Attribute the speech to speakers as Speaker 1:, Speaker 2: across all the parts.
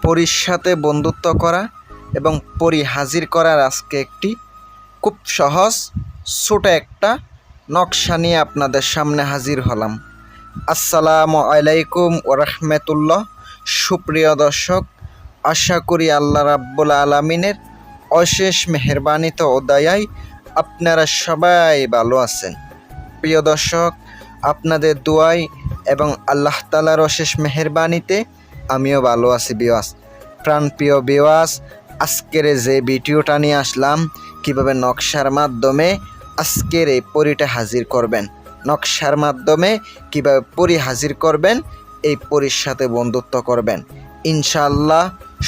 Speaker 1: পরীর সাথে বন্ধুত্ব করা এবং পরী হাজির করার আজকে একটি খুব সহজ ছোট একটা নকশা নিয়ে আপনাদের সামনে হাজির হলাম। আসসালামু আলাইকুম ওয়া রাহমাতুল্লাহ। সুপ্রিয় দর্শক, আশা করি আল্লাহ রাব্বুল আলামিনের অশেষ মেহেরবানিতে ও দয়ায় আপনারা সবাই ভালো আছেন। প্রিয় দর্শক, আপনাদের দোয়ায় এবং আল্লাহ তাআলার অশেষ মেহেরবানিতে আমিও ভালো আছি। বিওয়াস, প্রাণপ্রিয় বিওয়াস, আজকের যে ভিডিওটা নিয়ে আসলাম, কিভাবে নকশার মাধ্যমে আজকের এই পরীটা হাজির করবেন, নকশার মাধ্যমে কিভাবে পরী হাজির করবেন, এই পরীর সাথে বন্ধুত্ব করবেন। ইনশাআল্লাহ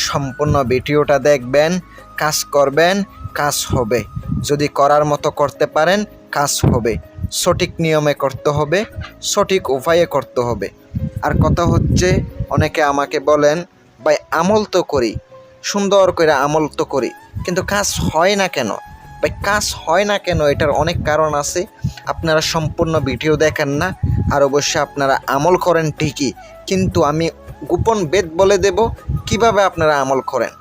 Speaker 1: সম্পূর্ণ ভিডিওটা দেখবেন, কাজ করবেন, কাজ হবে। যদি করার মতো করতে পারেন, কাজ হবে। সঠিক নিয়মে করতে হবে, সঠিক উপায়ে করতে হবে। আর কথা হচ্ছে, অনেকে আমাকে বলেন, ভাই আমল তো করি, সুন্দর করে আমল তো করি, কিন্তু কাজ হয় না কেন? ভাই কাজ হয় না কেন, এটার অনেক কারণ আছে। আপনারা সম্পূর্ণ ভিডিও দেখেন না, আর অবশ্যই আপনারা আমল করেন ঠিকই, কিন্তু আমি গোপন বেদ বলে দেব কিভাবে আপনারা আমল করেন।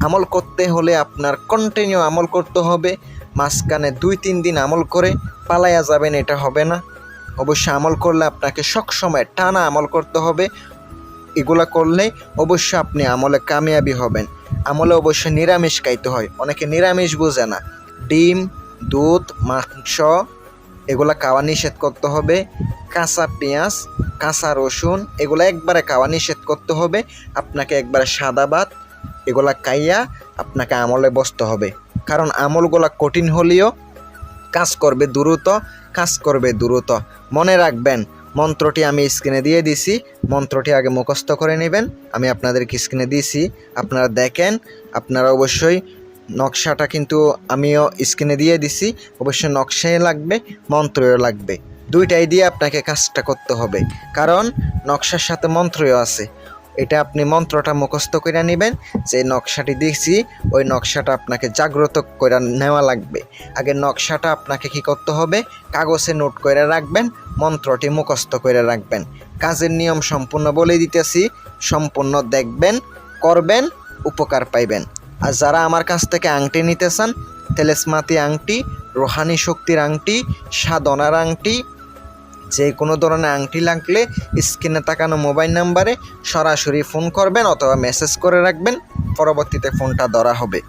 Speaker 1: আমল করতে হলে আপনার কন্টিনিউ আমল করতে হবে। মাঝখানে 2-3 দিন আমল করে পালাইয়া যাবেন, এটা হবে না। অবশ্যই আমল করলে আপনাকে সবসময় টানা আমল করতে হবে। এগুলা করলে অবশ্যই আপনি আমলে কামিয়াবি হবেন। আমলে অবশ্যই নিরামিষ খাইতে হয়, অনেকে নিরামিষ বোঝে না। ডিম, দুধ, মাংস এগুলা খাওয়া নিষেধ করতে হবে। কাঁচা পেঁয়াজ, কাঁচা রসুন এগুলা একবারে খাওয়া নিষেধ করতে হবে। আপনাকে একবারে সাদা ভাত এগুলা খাইয়া আপনাকে আমলে বসতে হবে। কারণ আমলগুলা কঠিন হলেও কাজ করবে দ্রুত, কাজ করবে দ্রুত। মনে রাখবেন, মন্ত্রটি আমি স্ক্রিনে দিয়ে দিছি, মন্ত্রটি আগে মুখস্থ করে নেবেন। আমি আপনাদেরকে স্ক্রিনে দিয়েছি, আপনারা দেখেন। আপনারা অবশ্যই নকশাটা কিন্তু আমিও স্ক্রিনে দিয়ে দিছি। অবশ্যই নকশাই লাগবে, মন্ত্রও লাগবে, দুইটাই দিয়ে আপনাকে কাজটা করতে হবে। কারণ নকশার সাথে মন্ত্রও আছে। এটা আপনি মন্ত্রটা মুখস্থ করে নেবেন। যে নকশাটি দিয়েছি, ওই নকশাটা আপনাকে জাগ্রত করে নেওয়া লাগবে। আগে নকশাটা আপনাকে কি করতে হবে, কাগজে নোট করে রাখবেন, মন্ত্রটি মুখস্থ করে রাখবেন। কাজের নিয়ম সম্পূর্ণ বলে দিতেছি, সম্পূর্ণ দেখবেন, করবেন, উপকার পাইবেন। আর যারা আমার কাছ থেকে আংটি নিতে চান, তেলেসমাতি আংটি, রোহানি শক্তির আংটি, সাধনার আংটি, যে কোনো ধরনের আংটি লাগলে স্ক্রিনে তাকানো মোবাইল নাম্বারে সরাসরি ফোন করবেন অথবা মেসেজ করে রাখবেন, পরবর্তীতে ফোনটা ধরা হবে।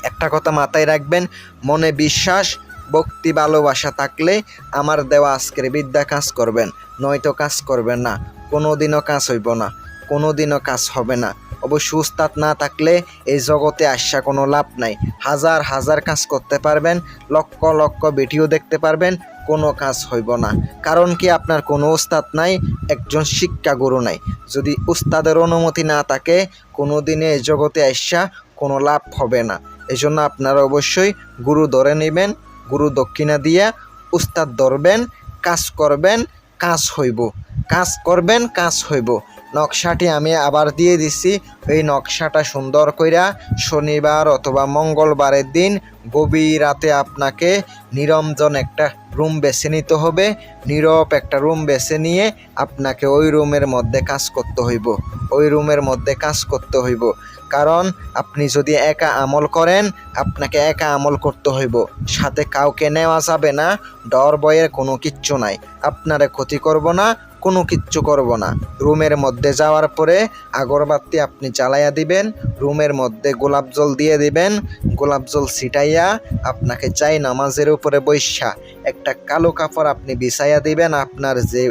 Speaker 1: একটা কথা মাথায় রাখবেন, মনে বিশ্বাস, ভক্তি, ভালোবাসা থাকলে আমার দেওয়া আজকের বিদ্যা কাজ করবেন, নয়তো কাজ করবেন না। কোনো দিনও কাজ হইব না, কোনো দিনও কাজ হবে না। অবশ্য উস্তাদ না থাকলে এই জগতে আসা কোনো লাভ নাই। হাজার হাজার কাজ করতে পারবেন, লক্ষ লক্ষ ভিডিও দেখতে পারবেন, কোনো কাজ হইব না। কারণ কি, আপনার কোনো উস্তাদ নাই, একজন শিক্ষা গুরু নাই। যদি উস্তাদের অনুমতি না থাকে, কোনো দিনে এই জগতে আসা কোনো লাভ হবে না। এই জন্য আপনারা অবশ্যই গুরু ধরে নেবেন, গুরু দক্ষিণা দিয়া উস্তাদ ধরবেন, কাজ করবেন, কাজ হইব। কাজ করবেন, কাজ হইব। নকশাটি আমি আবার দিয়ে দিচ্ছি। এই নকশাটা সুন্দর কইরা শনিবার অথবা মঙ্গলবারের দিন গভীর রাতে আপনাকে নিরঞ্জন একটা রুম বেছে নিতে হবে। নীরব একটা রুম বেছে নিয়ে আপনাকে ওই রুমের মধ্যে কাজ করতে হইব, ওই রুমের মধ্যে কাজ করতে হইব। কারণ আপনি যদি একা আমল করেন, আপনাকে একা আমল করতে হইব, সাথে কাউকে নেওয়া যাবে না। ডর ভয়ের কোনো কিচ্ছু নাই, আপনারে ক্ষতি করব না, কোনো কিচ্ছু করব না। রুমের মধ্যে যাওয়ার পরে আগরবাতি আপনি জ্বালাইয়া দিবেন, রুমের মধ্যে গোলাপ জল দিয়ে দিবেন। গোলাপ জল ছিটাইয়া আপনাকে চাই নামাজের উপরে বৈশা একটা কালো কাপড় আপনি বিছাইয়া দিবেন। আপনার যে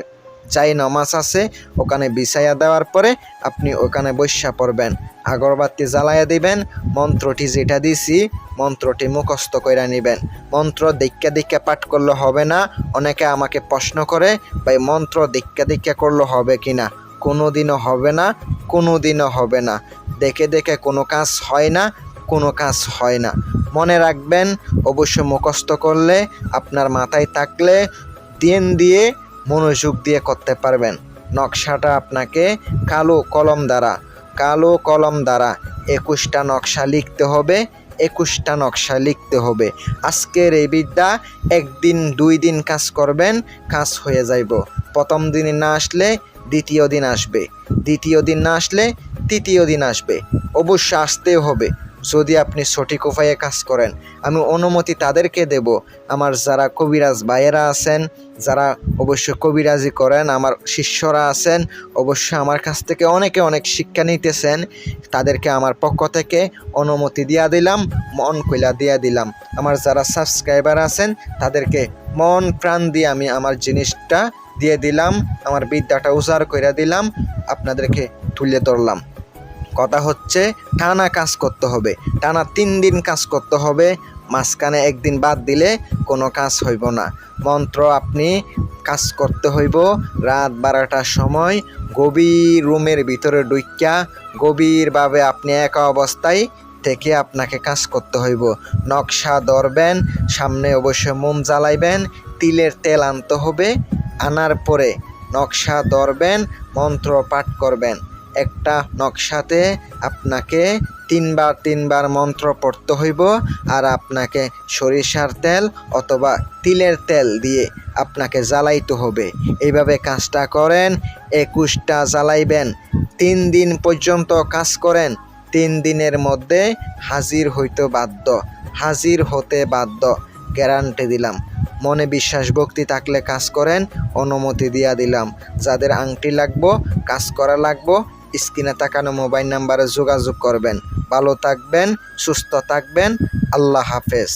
Speaker 1: চাই নামাজ আছে ওখানে বিছাইয়া দেওয়ার পরে আপনি ওখানে বৈশা পড়বেন, আগরবাতি জ্বালাইয়া দিবেন। মন্ত্রটি যেটা দিছি, মন্ত্রটি মুখস্থ করে নেবেন। মন্ত্র দীক্ষা দীক্ষা পাঠ করলে হবে না। অনেকে আমাকে প্রশ্ন করে, ভাই মন্ত্র দীক্ষা দীক্ষা করলে হবে কি না? কোনো দিনও হবে না, কোনো দিনও হবে না। দেখে দেখে কোনো কাজ হয় না, কোনো কাজ হয় না। মনে রাখবেন, অবশ্যই মুখস্থ করলে, আপনার মাথায় থাকলে দিন দিয়ে মনোযোগ দিয়ে করতে পারবেন। নকশাটা আপনাকে কালো কলম দ্বারা 21টা নকশা লিখতে হবে, 21টা নকশা লিখতে হবে। আজকের এই বিদ্যা 1 দিন 2 দিন কাজ করবেন, কাজ হয়ে যাইব। প্রথম দিনে না আসলে দ্বিতীয় দিন আসবে, দ্বিতীয় দিন না আসলে তৃতীয় দিন আসবে। অবশ্যই আসতেও হবে যদি আপনি সঠিক উপায়ে কাজ করেন। আমি অনুমতি তাদেরকে দেব, আমার যারা কবিরাজ ভাইয়েরা আছেন, যারা অবশ্যই কবিরাজি করেন, আমার শিষ্যরা আছেন, অবশ্যই আমার কাছ থেকে অনেকে অনেক শিক্ষা নিতেছেন, তাদেরকে আমার পক্ষ থেকে অনুমতি দিয়া দিলাম, মন কইলা দিয়া দিলাম। আমার যারা সাবস্ক্রাইবার আছেন তাদেরকে মন প্রাণ দিয়ে আমি আমার জিনিসটা দিয়ে দিলাম, আমার বিদ্যাটা উজাড় করে দিলাম, আপনাদেরকে তুলে ধরলাম। কথা হচ্ছে টানা কাজ করতে হবে, টানা 3 দিন কাজ করতে হবে, মাঝখানে একদিন বাদ দিলে কোনো কাজ হইব না। মন্ত্র আপনি কাজ করতে হইব রাত 12টার সময়, গভীর রুমের ভিতরে ঢুইক্কা গভীরভাবে আপনি একা অবস্থায় থেকে আপনাকে কাজ করতে হইব। নকশা ধরবেন, সামনে অবশ্যই মোম জ্বালাইবেন, তিলের তেল আনতে হবে, আনার পরে নকশা ধরবেন, মন্ত্র পাঠ করবেন। একটা নকশাতে আপনাকে 3বার মন্ত্র পড়তে হইব, আর আপনাকে সরিষার তেল অথবা তিলের তেল দিয়ে আপনাকে জ্বালাইতে হবে। এইভাবে কাজটা করেন, 21টা জ্বালাইবেন, 3 দিন পর্যন্ত কাজ করেন। 3 দিনের মধ্যে হাজির হতে বাধ্য, গ্যারান্টি দিলাম। মনে বিশ্বাস ভক্তি থাকলে কাজ করেন, অনুমতি দিয়া দিলাম। যাদের আংটি লাগবো, কাজ করা লাগবো, স্ক্রিনে তাকানো মোবাইল নাম্বারে যোগাযোগ করবেন। ভালো থাকবেন, সুস্থ থাকবেন, আল্লাহ হাফেজ।